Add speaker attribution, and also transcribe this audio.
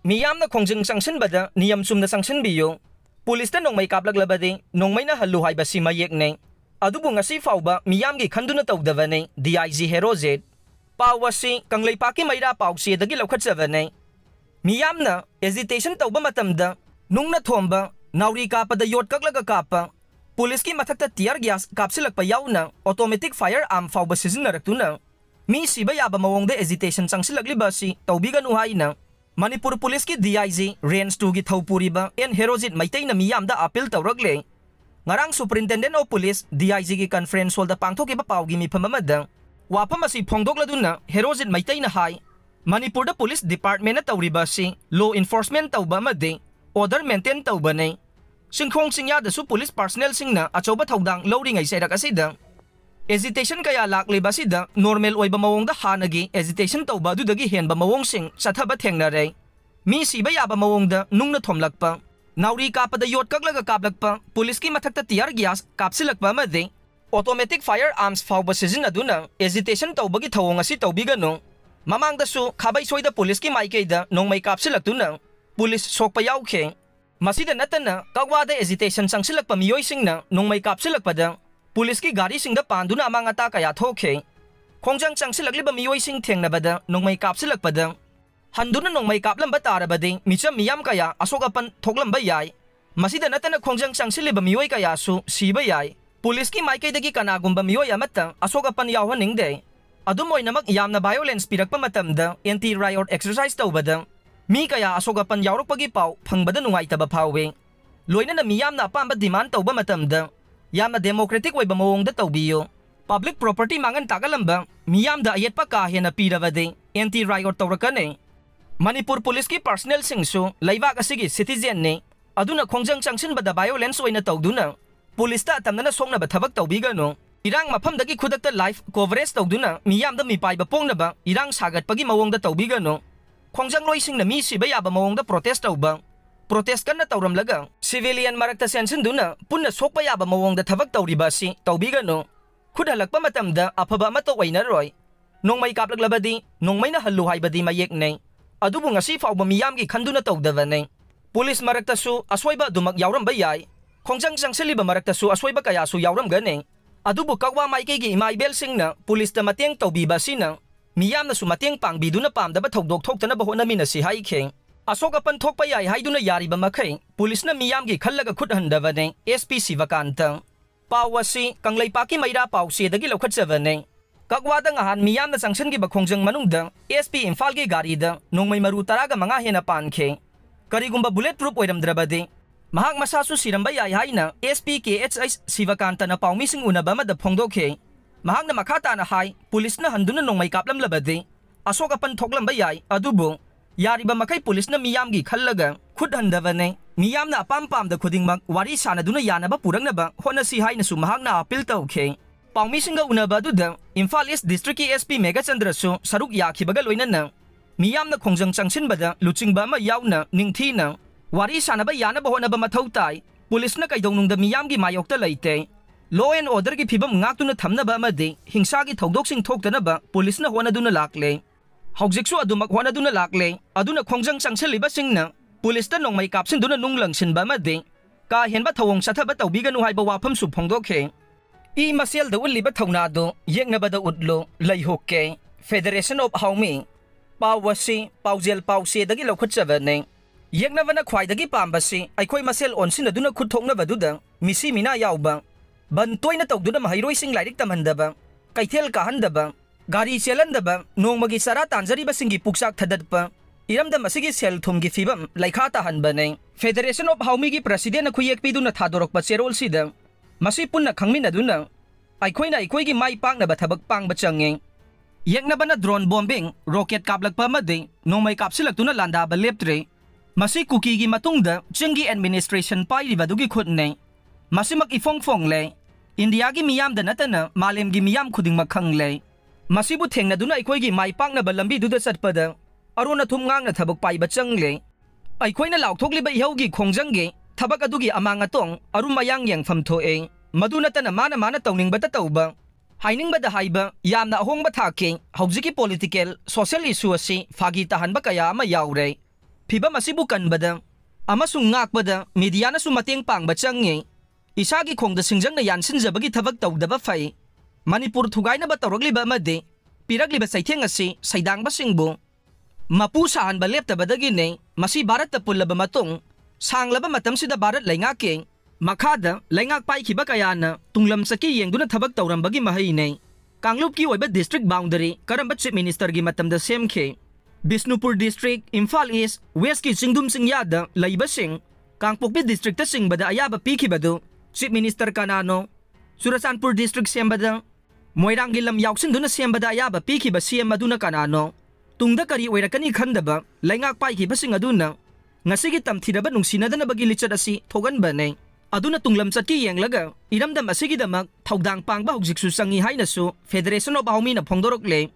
Speaker 1: Miyamna khongjing sangsinbada niyam chumna sangsinbiyo. Pulis ta nongmay kaplaglabadi nongmay na haluhay ba si mayekne. Adubo nga si fauba miyamgi khanduna tawdavane DIG Herozet. Pawasi kanglaypaki mayra pawsi dagi lawkhatsavane. Miyamna hesitation tawba matamda nung nathomba nauri kapada yot kaklaga kapa. Pulis ki mathakta tear gas kapsilakpa yawna automatic firearm fauba sisinaraktuna. Mi siba yaba mawongda hesitation sangsilagliba si tawbigan uhay na. Manipur Police ki DIG Range 2 gi thawpuriba en Herozet maitai na miyamda appeal tawragle. Ngarang Superintendent of Police DIG ki conference hall da pangthokiba pawgi miphamamada wapam asi phongdokladuna Herozet maitai na hai Manipur da Police Department na tawriba si law enforcement tawba amadi order maintain tawba nei singkhong singya da su police personnel singna achoba thaudang lowringai serak asida hesitation kaya lakliba sida normal oiba mawongda hanagi hesitation tawba dudagi henba mawong sing sathaba thengnare mi siba yaba mawongda nungna thomlakpa nauri kapada yot kaklaga kaplakpa pulis ki mathakta tear gas kapsilakpa amadi automatic firearms fauba sizinaduna hesitation tawbagi thawong asi tawbigano mamangda su khabai soida pulis ki maikeida nongmay kapsilaktuna pulis sokpa yawkhe masida natana kagwada hesitation sangsilakpa miyoy singna nongmay kapsilakpada pulis ki gari singda panduna amangata kaya thokhe khongjang changsilagliba miyoy sing thengnabada nongmay kapsilakpada handuna nongmay kaplamba tarabadi micham miyam kaya asokapan thoklamba yai masida natana khongjang changsiliba miyoy kaya su siba yai pulis ki maikaidagi kanagumba miyoy amata asokapan yawhaningde adumoynamak yamna violence pirakpa matamda anti riot exercise tawbada mi kaya asokapan yawrokpagi paw phangbada nungaitaba phawe loinana miyamna apamba demand tawba matamda yamna democratic oiba mawongda tawbiyo public property mangan tagalamba miyamda ayetpa ka hena piravade anti riot tawrakane Manipur Police ki personnel singsu laibak asigi citizen ne aduna khongjang changsinbada violence oina tawduna police ta tamnana songnaba thabak tawbigano irang mafamdagi khudakta live coverage tawduna miyamda mipaiba pongnaba irang sagatpagi mawongda tawbigano khongjang loisingna mi siba yaba mawongda protest tawba protest kanna tawramlaga civilian marakta sensinduna punna sokpa yaba mawongda thabak tawriba si tawbigano khudhalakpa matamda afaba amato oinaroi nongmay kaplaglabadi nongmay na hallu haibadi mayekne adubu ngasi fauba miyamgi khanduna tawdavane police maraktasu aswaiba dumak yawramba yai khongjang changseliba maraktasu aswaiba kayasu yawramgane adubu kagwa maikegi imaibel singna police ta mateng tawbiba sina miyamna su mateng pangbiduna pamdaba thokdok thoktana bahona minasi haikhe asokapan thokpa yai haiduna yariba makhai police na miyamgi khallaga khuthandavane SP Sivakanta pawasi kanglaipaki maira pawse dagi lokhatsavane Kagwada ngahan miyamna changsangi ba khongjang manungda SP Imphal gi garida nongmay maru taraga mga hena pankhe karigumba bulletproof oiramdrabade mahak masasu siramba yai haina SP KHS Sivakanta na pawmising unaba mada phongdokhe mahak na makhata na hai pulis na handuna nongmay kaplamlabade asokapan thoklamba yai adubo yariba makai pulis na miyamgi khallaga khudhandavane miyamna apampamda khudingmak wari sanaduna yanaba purangnaba honasi haina su mahak na appeal tawkhe Pangmisinga unabaduda Imphal East District ki SP Megachandra su saruk yakhibaga loinana miyamna khongjang changsinbada luchingba ama yawna ningthina wari sanaba yanaba honaba mathau tai pulisna kaidongnungda miyamgi mayokta leite law and order gi phibam ngaktuna thamnaba amadi hingsa gi thogdoksing thoktanaba pulisna honaduna lakle haujiksu adumak honaduna lakle aduna khongjang changseliba singna pulista nongmai kapsinduna nunglangsinba amadi ka henba thawong sathaba tawbiganu haiba wafam su phongdokhe I masel da uliba thawnado yengnabada udlo laihokke Federation of Haumi pawasi pawjel pawse dagi lokhutsavane yengnabana khwaidagi pambasi aikhoi masel onsinaduna khutthoknabaduda misi mina yawba bantoina tawduna mahairoi sing lairik tamhandaba kaithel kahandaba gari chelandaba nongmagi sara tanjariba singi puksak thadadpa iramda masigi sel thumgi fibam laikha tahanbane Federation of Haumi gi president khuyekpiduna thadorokpa cherol sida Masi punna khangminaduna aikhoina aikhoigi mai paknaba thabak pangba change yeknabana drone bombing rocket kaplakpa amadi nongmay kapsilaktuna landaba leptre masi kuki gi matungda chingi administration pairibadugi khutne masi mak ifongfong le India gi miyamda natana malem gi miyam khudingmak khangle masibu thengnaduna aikhoigi mai paknaba lambi duda satpada arona thumngang na thabak paiba changle aikhoina laukthokliba ihaugi khongjangge Thabak adugi amangatong arumayang yang famthoe madunatana mana tawningbata tawba hainingbada haiba yamna ahongba thake haujiki political social issue asi phagi tahanba kaya ama yaure Fibam asibu kanbada amasung ngakbada medianasu mateng pangba changi isagi khongda singjangna yansinjabagi thabak tawdaba fai Manipur thugainaba tawragliba amadi piragliba saitheng asi saidangba singbu mapu sahanba leptabadagine masi Bharat pullaba matung sanglaba matamsida Bharat laingake makhada laingak paikhiba kayana tunglam saki yengduna thabak tawrambagi mahaine Kanglup ki oiba district boundary karamba chief minister gi matamda semkhe Bisnupur district Imphal East West ki Singdum Singyada laiba sing Kangpokpi district ta singbada ayaba pikhibadu chief minister kanano Surasanpur district sembada Moirang gilam yauksin duna sembada ayaba pikhiba CM aduna kanano tungda kari oirakani khandaba laingak paikhiba sing aduna ngasigi tamthiraba nungsinadana bagi lichat asi thogan bane aduna tunglam chatki yenglaga iramdam asigi damak thaudang pangba hojiksu sangi hainasu Federation of Ahumi na phongdorokle